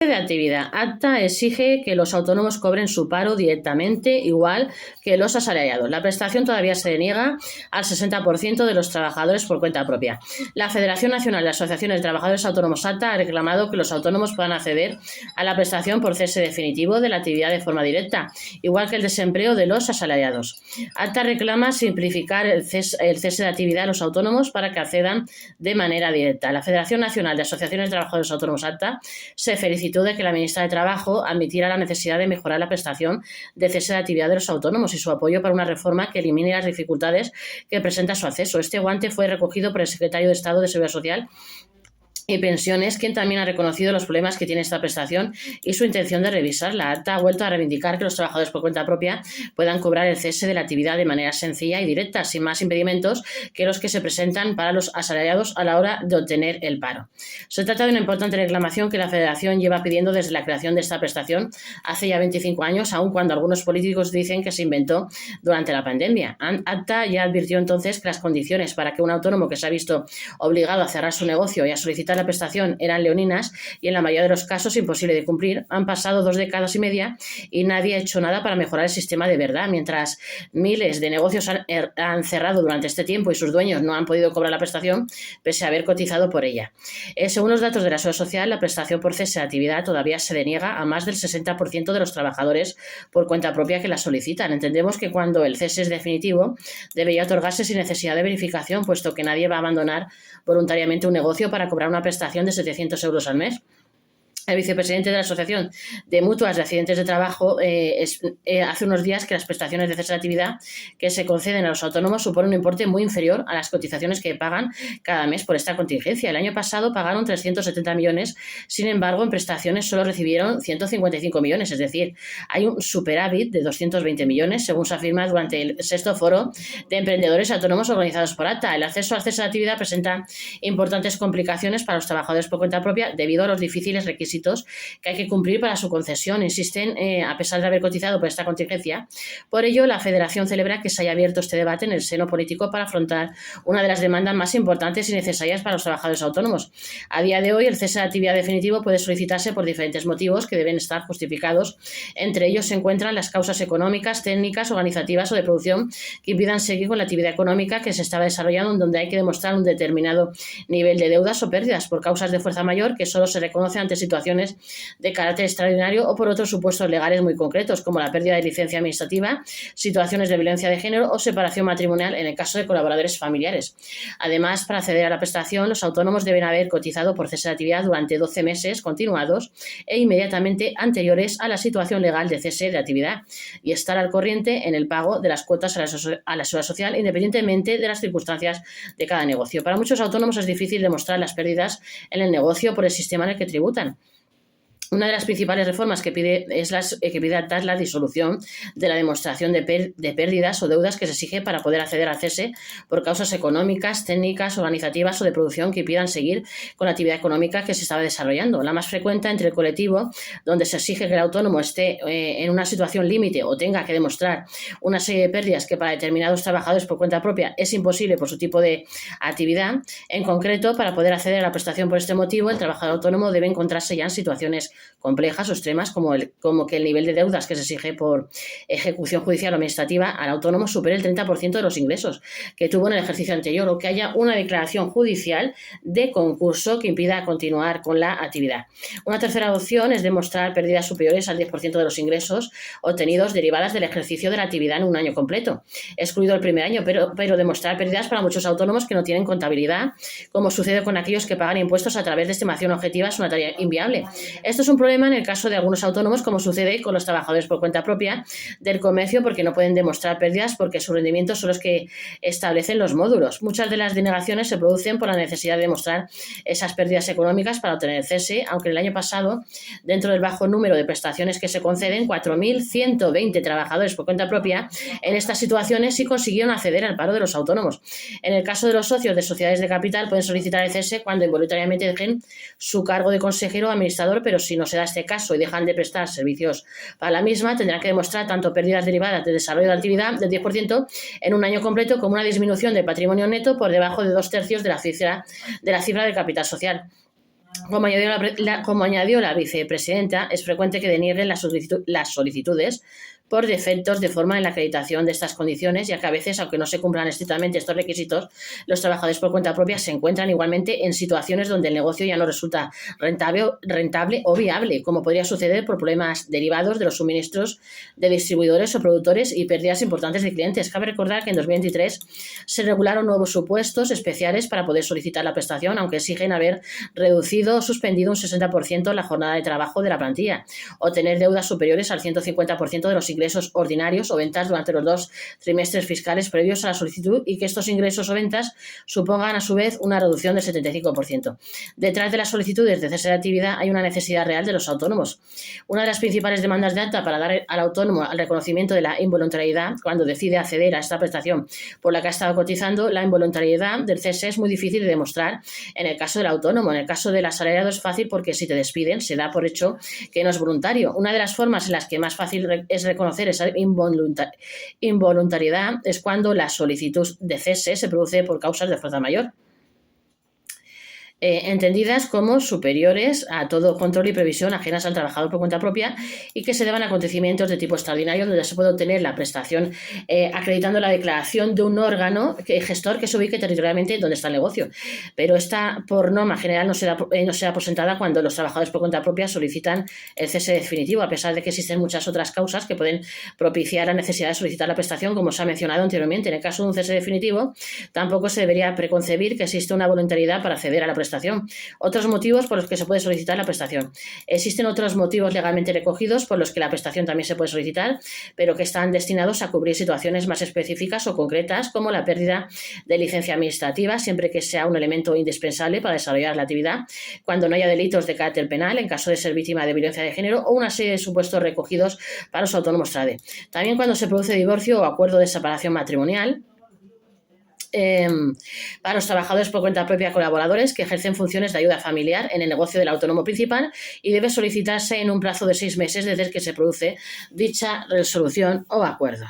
De actividad. ACTA exige que los autónomos cobren su paro directamente, igual que los asalariados. La prestación todavía se deniega al 60% de los trabajadores por cuenta propia. La Federación Nacional de Asociaciones de Trabajadores Autónomos ACTA ha reclamado que los autónomos puedan acceder a la prestación por cese definitivo de la actividad de forma directa, igual que el desempleo de los asalariados. ACTA reclama simplificar el cese de actividad a los autónomos para que accedan de manera directa. La Federación Nacional de Asociaciones de Trabajadores Autónomos ACTA se felicitó de que la ministra de Trabajo admitiera la necesidad de mejorar la prestación de cese de actividad de los autónomos y su apoyo para una reforma que elimine las dificultades que presenta su acceso. Este guante fue recogido por el secretario de Estado de Seguridad Social y Pensiones, quien también ha reconocido los problemas que tiene esta prestación y su intención de revisarla. La ACTA ha vuelto a reivindicar que los trabajadores por cuenta propia puedan cobrar el cese de la actividad de manera sencilla y directa, sin más impedimentos que los que se presentan para los asalariados a la hora de obtener el paro. Se trata de una importante reclamación que la Federación lleva pidiendo desde la creación de esta prestación hace ya 25 años, aun cuando algunos políticos dicen que se inventó durante la pandemia. ACTA ya advirtió entonces que las condiciones para que un autónomo que se ha visto obligado a cerrar su negocio y a solicitar la prestación eran leoninas y en la mayoría de los casos imposible de cumplir. Han pasado 2 décadas y media y nadie ha hecho nada para mejorar el sistema de verdad. Mientras miles de negocios han cerrado durante este tiempo y sus dueños no han podido cobrar la prestación pese a haber cotizado por ella. Según los datos de la Seguridad Social, la prestación por cese de actividad todavía se deniega a más del 60% de los trabajadores por cuenta propia que la solicitan. Entendemos que cuando el cese es definitivo debería otorgarse sin necesidad de verificación, puesto que nadie va a abandonar voluntariamente un negocio para cobrar una prestación de 700 euros al mes. El vicepresidente de la Asociación de Mutuas de Accidentes de Trabajo hace unos días que las prestaciones de cese de actividad que se conceden a los autónomos suponen un importe muy inferior a las cotizaciones que pagan cada mes por esta contingencia. El año pasado pagaron 370 millones, sin embargo, en prestaciones solo recibieron 155 millones, es decir, hay un superávit de 220 millones, según se afirma durante el 6º Foro de Emprendedores Autónomos organizados por ACTA. El acceso al cese de actividad presenta importantes complicaciones para los trabajadores por cuenta propia debido a los difíciles requisitos que hay que cumplir para su concesión. Insisten, a pesar de haber cotizado por esta contingencia. Por ello, la Federación celebra que se haya abierto este debate en el seno político para afrontar una de las demandas más importantes y necesarias para los trabajadores autónomos. A día de hoy, el cese de actividad definitivo puede solicitarse por diferentes motivos que deben estar justificados. Entre ellos se encuentran las causas económicas, técnicas, organizativas o de producción que impidan seguir con la actividad económica que se estaba desarrollando, en donde hay que demostrar un determinado nivel de deudas o pérdidas por causas de fuerza mayor que solo se reconoce ante situaciones de carácter extraordinario o por otros supuestos legales muy concretos, como la pérdida de licencia administrativa, situaciones de violencia de género o separación matrimonial en el caso de colaboradores familiares. Además, para acceder a la prestación, los autónomos deben haber cotizado por cese de actividad durante 12 meses continuados e inmediatamente anteriores a la situación legal de cese de actividad y estar al corriente en el pago de las cuotas a la Seguridad Social, independientemente de las circunstancias de cada negocio. Para muchos autónomos es difícil demostrar las pérdidas en el negocio por el sistema en el que tributan. Una de las principales reformas que pide ACTA es la disolución de la demostración de pérdidas o deudas que se exige para poder acceder al cese por causas económicas, técnicas, organizativas o de producción que impidan seguir con la actividad económica que se estaba desarrollando. La más frecuente entre el colectivo, donde se exige que el autónomo esté en una situación límite o tenga que demostrar una serie de pérdidas que para determinados trabajadores por cuenta propia es imposible por su tipo de actividad. En concreto, para poder acceder a la prestación por este motivo, el trabajador autónomo debe encontrarse ya en situaciones complejas o extremas, como que el nivel de deudas que se exige por ejecución judicial o administrativa al autónomo supere el 30% de los ingresos que tuvo en el ejercicio anterior, o que haya una declaración judicial de concurso que impida continuar con la actividad. Una tercera opción es demostrar pérdidas superiores al 10% de los ingresos obtenidos derivadas del ejercicio de la actividad en un año completo, excluido el primer año, pero demostrar pérdidas para muchos autónomos que no tienen contabilidad, como sucede con aquellos que pagan impuestos a través de estimación objetiva, es una tarea inviable. Esto es un problema en el caso de algunos autónomos, como sucede con los trabajadores por cuenta propia del comercio, porque no pueden demostrar pérdidas porque sus rendimientos son los que establecen los módulos. Muchas de las denegaciones se producen por la necesidad de demostrar esas pérdidas económicas para obtener el cese, aunque el año pasado, dentro del bajo número de prestaciones que se conceden, 4.120 trabajadores por cuenta propia en estas situaciones sí consiguieron acceder al paro de los autónomos. En el caso de los socios de sociedades de capital, pueden solicitar el cese cuando involuntariamente dejen su cargo de consejero o administrador, pero si no se da este caso y dejan de prestar servicios para la misma, tendrán que demostrar tanto pérdidas derivadas del desarrollo de la actividad del 10% en un año completo, como una disminución del patrimonio neto por debajo de 2/3 de la cifra del capital social. Como añadió la vicepresidenta, es frecuente que denieguen las solicitudes por defectos de forma en la acreditación de estas condiciones, ya que a veces, aunque no se cumplan estrictamente estos requisitos, los trabajadores por cuenta propia se encuentran igualmente en situaciones donde el negocio ya no resulta rentable o viable, como podría suceder por problemas derivados de los suministros de distribuidores o productores y pérdidas importantes de clientes. Cabe recordar que en 2023 se regularon nuevos supuestos especiales para poder solicitar la prestación, aunque exigen haber reducido o suspendido un 60% la jornada de trabajo de la plantilla o tener deudas superiores al 150% de los ingresos ordinarios o ventas durante los 2 trimestres fiscales previos a la solicitud y que estos ingresos o ventas supongan a su vez una reducción del 75%. Detrás de las solicitudes de cese de actividad hay una necesidad real de los autónomos. Una de las principales demandas de ATA para dar al autónomo el reconocimiento de la involuntariedad cuando decide acceder a esta prestación por la que ha estado cotizando, la involuntariedad del cese es muy difícil de demostrar en el caso del autónomo. En el caso del asalariado es fácil porque si te despiden se da por hecho que no es voluntario. Una de las formas en las que más fácil es reconocer esa involuntariedad es cuando la solicitud de cese se produce por causas de fuerza mayor, entendidas como superiores a todo control y previsión ajenas al trabajador por cuenta propia y que se deban a acontecimientos de tipo extraordinario donde se puede obtener la prestación acreditando la declaración de un órgano gestor que se ubique territorialmente donde está el negocio. Pero esta, por norma general, no se da por sentada cuando los trabajadores por cuenta propia solicitan el cese definitivo, a pesar de que existen muchas otras causas que pueden propiciar la necesidad de solicitar la prestación, como se ha mencionado anteriormente. En el caso de un cese definitivo, tampoco se debería preconcebir que existe una voluntariedad para acceder a la prestación. Otros motivos por los que se puede solicitar la prestación. Existen otros motivos legalmente recogidos por los que la prestación también se puede solicitar, pero que están destinados a cubrir situaciones más específicas o concretas, como la pérdida de licencia administrativa, siempre que sea un elemento indispensable para desarrollar la actividad, cuando no haya delitos de carácter penal, en caso de ser víctima de violencia de género, o una serie de supuestos recogidos para los autónomos TRADE. También cuando se produce divorcio o acuerdo de separación matrimonial, para los trabajadores por cuenta propia colaboradores que ejercen funciones de ayuda familiar en el negocio del autónomo principal y debe solicitarse en un plazo de 6 meses desde que se produce dicha resolución o acuerdo.